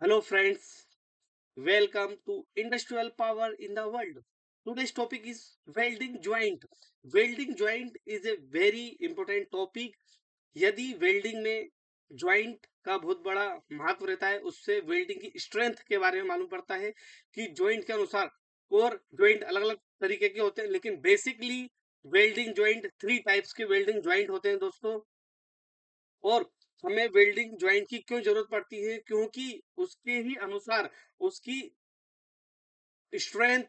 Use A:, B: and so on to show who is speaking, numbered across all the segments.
A: Hello friends, welcome to Industrial Power in the World. Today's topic is welding joint. Welding joint is a very important topic. यदि welding में joint का बहुत बड़ा महत्व रहता है, उससे वेल्डिंग की स्ट्रेंथ के बारे में मालूम पड़ता है कि ज्वाइंट के अनुसार और ज्वाइंट अलग अलग तरीके के होते हैं, लेकिन basically welding joint three types के वेल्डिंग ज्वाइंट होते हैं दोस्तों। और हमें वेल्डिंग ज्वाइंट की क्यों जरूरत पड़ती है? क्योंकि उसके ही अनुसार उसकी स्ट्रेंथ,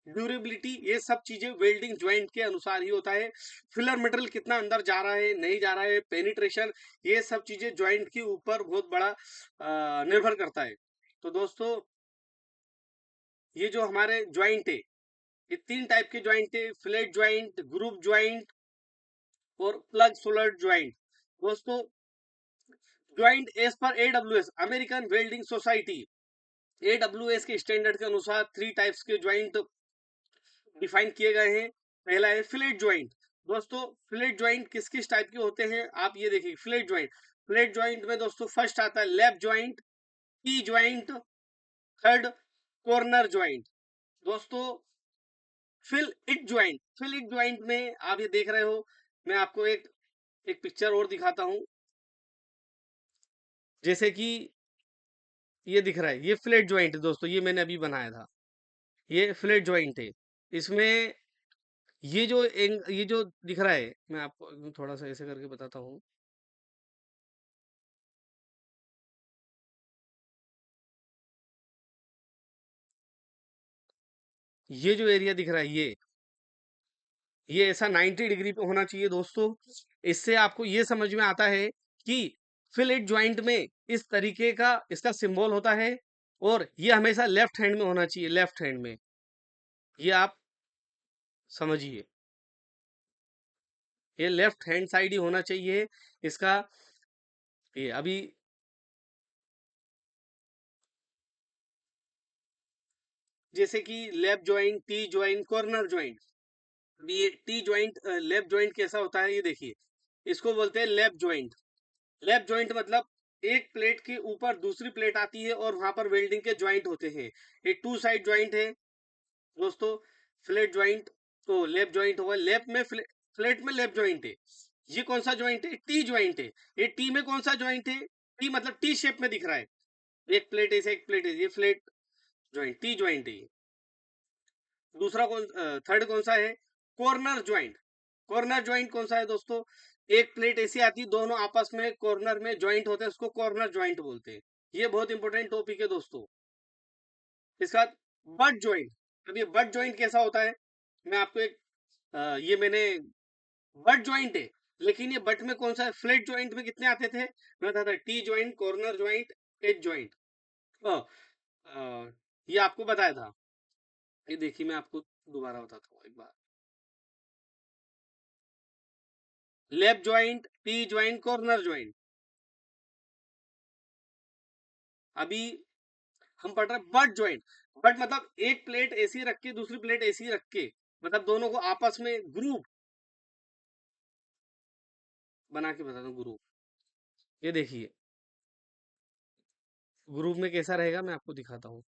A: ड्यूरेबिलिटी, ये सब चीजें वेल्डिंग ज्वाइंट के अनुसार ही होता है। फिलर मेटेरियल कितना अंदर जा रहा है, नहीं जा रहा है, पेनिट्रेशन, ये सब चीजें ज्वाइंट के ऊपर बहुत बड़ा निर्भर करता है। तो दोस्तों, ये जो हमारे ज्वाइंट है, ये तीन टाइप के ज्वाइंट है: फ्लैट ज्वाइंट, ग्रुप ज्वाइंट और प्लग सोलर ज्वाइंट। दोस्तों, ज्वाइंट एज पर AWS, American welding society, AWS के स्टैंडर्ड के अनुसार थ्री टाइप्स के ज्वाइंट डिफाइन किए गए हैं। पहला है फ्लैट ज्वाइंट। दोस्तों, फ्लैट ज्वाइंट किस किस टाइप के होते हैं आप ये देखिए। फ्लैट ज्वाइंट में दोस्तों फर्स्ट आता है lap joint, T joint, third corner joint. दोस्तों, फिल इट ज्वाइंट में आप ये देख रहे हो, मैं आपको एक एक पिक्चर और दिखाता हूं। जैसे कि ये दिख रहा है, ये फ्लैट ज्वाइंट है दोस्तों, ये मैंने अभी बनाया था, ये फ्लैट ज्वाइंट है। इसमें ये जो दिख रहा है, मैं आपको थोड़ा सा ऐसे करके बताता हूँ। ये जो एरिया दिख रहा है, ये ऐसा 90 डिग्री पे होना चाहिए दोस्तों। इससे आपको ये समझ में आता है कि फिलेट ज्वाइंट में इस तरीके का इसका सिंबल होता है, और ये हमेशा लेफ्ट हैंड में होना चाहिए, लेफ्ट हैंड में। ये आप समझिए, ये लेफ्ट हैंड साइड ही होना चाहिए इसका। ये अभी जैसे कि left joint, T joint, corner joint. अभी ये टी ज्वाइंट, लेफ्ट ज्वाइंट कैसा होता है ये देखिए। इसको बोलते हैं लेफ्ट ज्वाइंट। लेफ्ट ज्वाइंट मतलब एक प्लेट के ऊपर दूसरी प्लेट आती है और वहां पर वेल्डिंग के ज्वाइंट होते हैं। ये टू साइड ज्वाइंट है दोस्तों। फ्लैट ज्वाइंट तो लेफ्ट ज्वाइंट होगा, फ्लैट में लेफ्ट ज्वाइंट है। ये कौन सा ज्वाइंट है? टी ज्वाइंट है। ये टी में कौन सा ज्वाइंट है? टी मतलब टी शेप में दिख रहा है, एक प्लेट ऐसे एक प्लेट है, ये फ्लैट ज्वाइंट, टी ज्वाइंट है। दूसरा कौन, थर्ड कौन सा है? Corner joint. कॉर्नर ज्वाइंट कौन सा है दोस्तों? एक प्लेट ऐसी आती है, दोनों आपस में कॉर्नर में ज्वाइंट होते हैं, उसको कॉर्नर ज्वाइंट बोलते हैं। ये बहुत इंपॉर्टेंट टॉपिक है दोस्तों। इसके बाद बट ज्वाइंट। अब ये बट ज्वाइंट कैसा होता है, मैं आपको एक, ये मैंने बट ज्वाइंट है, लेकिन ये बट में कौन सा है? फ्लैट ज्वाइंट में कितने आते थे? मैं बताता, T joint, corner joint, edge joint. ये आपको बताया था। ये देखिए, मैं आपको दोबारा बताता हूँ एक बार। Left joint, T joint, corner joint. अभी हम पढ़ रहे हैं बट ज्वाइंट। बट मतलब एक प्लेट ऐसी रख के दूसरी प्लेट ऐसी रख के, मतलब दोनों को आपस में ग्रुप बना के बताता हूँ, ग्रुप। ये देखिए, ग्रुप में कैसा रहेगा मैं आपको दिखाता हूँ।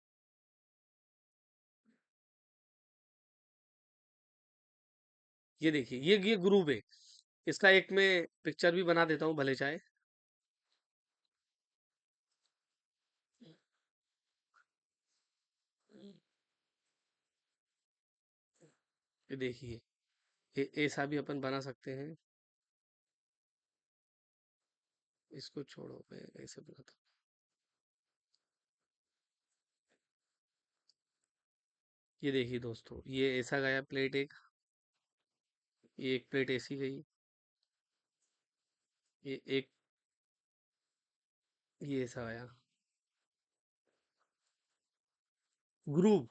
A: ये देखिए, ये ग्रुप है। इसका एक मैं पिक्चर भी बना देता हूँ, भले चाहे। ये देखिए, ऐसा भी अपन बना सकते हैं। इसको छोड़ो, मैं ऐसे बनाता हूँ। ये देखिए दोस्तों, ये ऐसा गया प्लेट एक, ये एक प्लेट ऐसी गई, ये एक, ये ऐसा गया ग्रुप।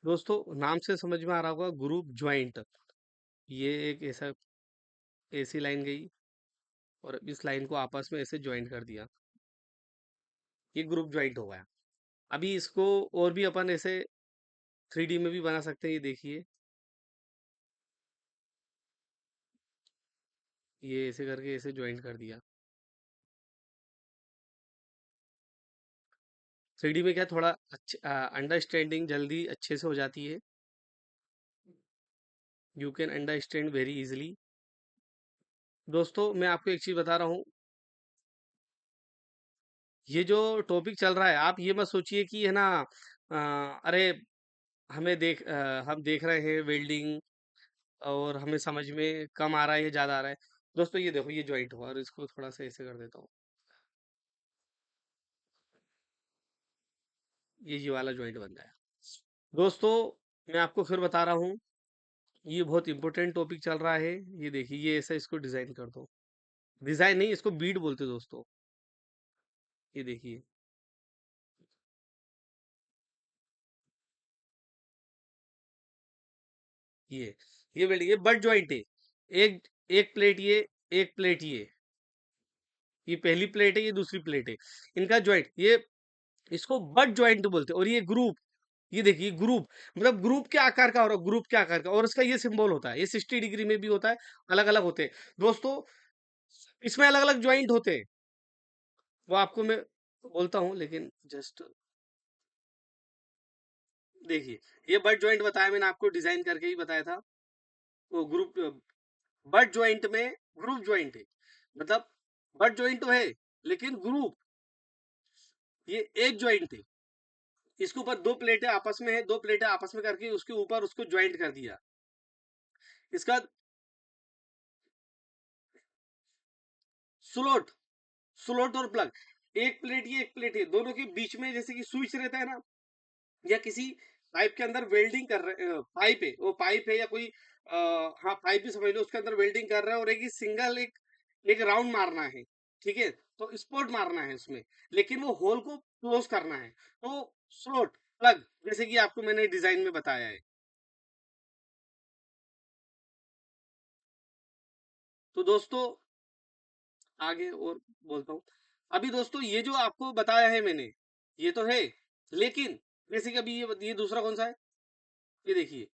A: दोस्तों, नाम से समझ में आ रहा होगा, ग्रुप ज्वाइंट। ये एक ऐसा ऐसी लाइन गई, और इस लाइन को आपस में ऐसे ज्वाइंट कर दिया, ये ग्रुप ज्वाइंट हो गया। अभी इसको और भी अपन ऐसे 3D में भी बना सकते हैं। ये देखिए, ये ऐसे करके ऐसे ज्वाइंट कर दिया। 3D में क्या थोड़ा अंडरस्टैंडिंग जल्दी अच्छे से हो जाती है। You can understand very easily. दोस्तों मैं आपको एक चीज बता रहा हूँ, ये जो टॉपिक चल रहा है आप ये मत सोचिए कि है ना अरे हम देख रहे हैं वेल्डिंग और हमें समझ में कम आ रहा है या ज्यादा आ रहा है। दोस्तों ये देखो, ये ज्वाइंट हुआ और इसको थोड़ा सा ऐसे कर देता हूँ, ये वाला ज्वाइंट बन गया। दोस्तों मैं आपको फिर बता रहा हूँ, ये बहुत इंपॉर्टेंट टॉपिक चल रहा है। ये देखिए, ये ऐसा इसको डिजाइन कर दो, डिजाइन नहीं इसको बीट बोलते हैं दोस्तों। ये देखिए, ये ये वेल्डिंग, ये बट ज्वाइंट है। एक एक प्लेट ये, एक प्लेट ये पहली प्लेट है, ये दूसरी प्लेट है, इनका ज्वाइंट, ये इसको बट ज्वाइंट बोलते हैं। और ये ग्रुप, ये देखिए ग्रुप, मतलब ग्रुप के आकार का, और ग्रुप के आकार का, और इसका ये सिंबल होता है, ये 60 डिग्री में भी होता है, अलग अलग होते हैं दोस्तों। इसमें अलग अलग ज्वाइंट होते हैं, वो आपको मैं बोलता हूँ, लेकिन जस्ट देखिए, ये बट ज्वाइंट बताया मैंने आपको, डिजाइन करके ही बताया था। वो ग्रुप, बट ज्वाइंट में ग्रुप ज्वाइंट है, मतलब बट ज्वाइंट तो है लेकिन ग्रुप, ये एक ज्वाइंट है। इसके ऊपर दो प्लेटें आपस में है, दो प्लेटें आपस में करके उसके ऊपर उसको ज्वाइंट कर दिया। इसका स्लोट, स्लोट और प्लग, एक प्लेट ये एक प्लेट है, दोनों के बीच में जैसे कि स्विच रहता है ना, या किसी पाइप के अंदर वेल्डिंग कर रहे, पाइप है, वो पाइप है या कोई हाँ पाइप भी समझ लो, उसके अंदर वेल्डिंग कर रहा है, और एक ही सिंगल एक एक राउंड मारना है, ठीक है, तो स्पॉट मारना है उसमें, लेकिन वो होल को क्लोज करना है, तो स्लोट प्लग, जैसे कि आपको मैंने डिजाइन में बताया है। तो दोस्तों आगे और बोलता हूँ। अभी दोस्तों ये जो आपको बताया है मैंने, ये तो है, लेकिन जैसे कि अभी ये दूसरा कौन सा है, ये देखिए,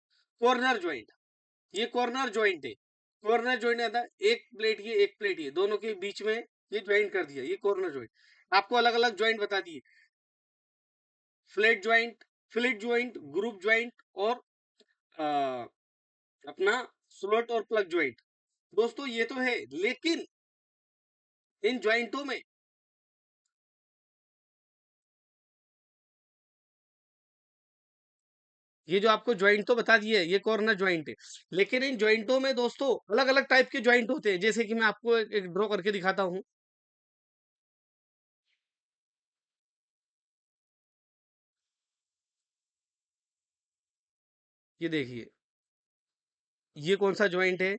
A: कॉर्नर ज्वाइंट, ये कॉर्नर ज्वाइंट है। कॉर्नर ज्वाइंट आता है, एक प्लेट ये एक प्लेट ये, दोनों के बीच में ये ज्वाइंट कर दिया, ये कॉर्नर ज्वाइंट। आपको अलग अलग ज्वाइंट बता दिए, flat joint, fleet joint, group joint, और आ, अपना स्लॉट और प्लग ज्वाइंट। दोस्तों ये तो है, लेकिन इन ज्वाइंटों में, ये जो आपको ज्वाइंट तो बता दिए, ये कॉर्नर ज्वाइंट है, लेकिन इन ज्वाइंटों में दोस्तों अलग अलग टाइप के ज्वाइंट होते हैं, जैसे कि मैं आपको एक ड्रॉ करके दिखाता हूँ। ये देखिए, ये कौन सा ज्वाइंट है,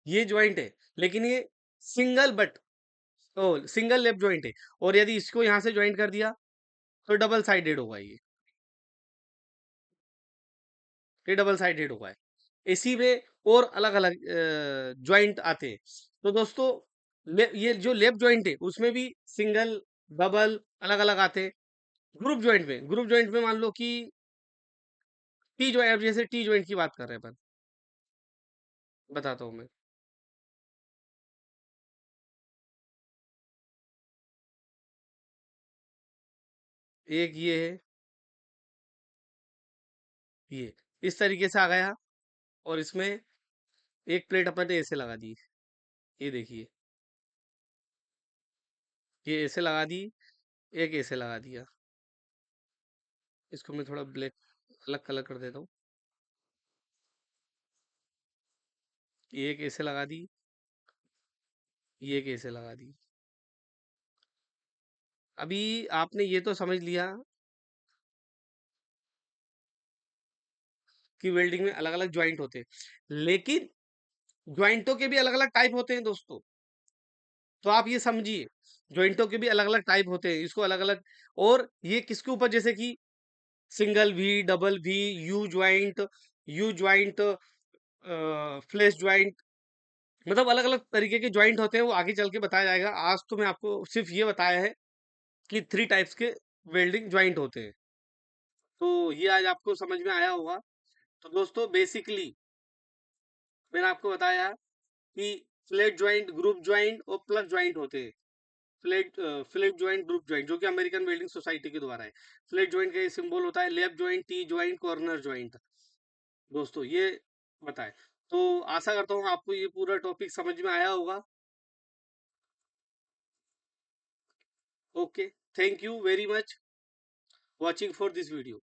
A: ये ज्वाइंट है, लेकिन ये सिंगल बट, ओ सिंगल लेप ज्वाइंट है। और यदि इसको यहां से ज्वाइंट कर दिया तो डबल साइडेड होगा, ये डबल साइडेड होगा। इसी में और अलग अलग ज्वाइंट आते हैं। तो दोस्तों ये जो लेप ज्वाइंट है उसमें भी सिंगल, डबल, अलग अलग आते हैं। ग्रुप ज्वाइंट में मान लो कि टी ज्वाइंट, जैसे टी ज्वाइंट की बात कर रहे हैं अपन, बताता हूँ मैं। एक ये है, ये इस तरीके से आ गया, और इसमें एक प्लेट अपन ने ऐसे लगा दी, ये देखिए, ये ऐसे लगा दी, एक ऐसे लगा दिया। इसको मैं थोड़ा ब्लैक अलग कलर कर देता हूँ। ये एक ऐसे लगा दी, ये एक ऐसे लगा दी। अभी आपने ये तो समझ लिया कि वेल्डिंग में अलग अलग ज्वाइंट होते हैं, लेकिन ज्वाइंटों के भी अलग अलग टाइप होते हैं दोस्तों। तो आप ये समझिए, ज्वाइंटों के भी अलग अलग टाइप होते हैं, इसको अलग अलग, और ये किसके ऊपर, जैसे कि सिंगल भी, डबल भी, यू ज्वाइंट, फ्लैश ज्वाइंट, मतलब अलग अलग तरीके के ज्वाइंट होते हैं, वो आगे चल के बताया जाएगा। आज तो मैं आपको सिर्फ ये बताया है कि 3 टाइप्स के वेल्डिंग ज्वाइंट होते हैं। तो ये आज आपको समझ में आया होगा। तो दोस्तों बेसिकली मैंने आपको बताया कि फ्लैट ज्वाइंट, ग्रुप ज्वाइंट और प्लग ज्वाइंट होते हैं। फ्लैट ज्वाइंट, ग्रुप ज्वाइंट, जो कि अमेरिकन वेल्डिंग सोसाइटी के द्वारा है। फ्लैट ज्वाइंट का ये सिंबल होता है lap joint, T joint, corner joint. दोस्तों ये बताएं। तो आशा करता हूँ आपको ये पूरा टॉपिक समझ में आया होगा। Okay, thank you very much watching for this video.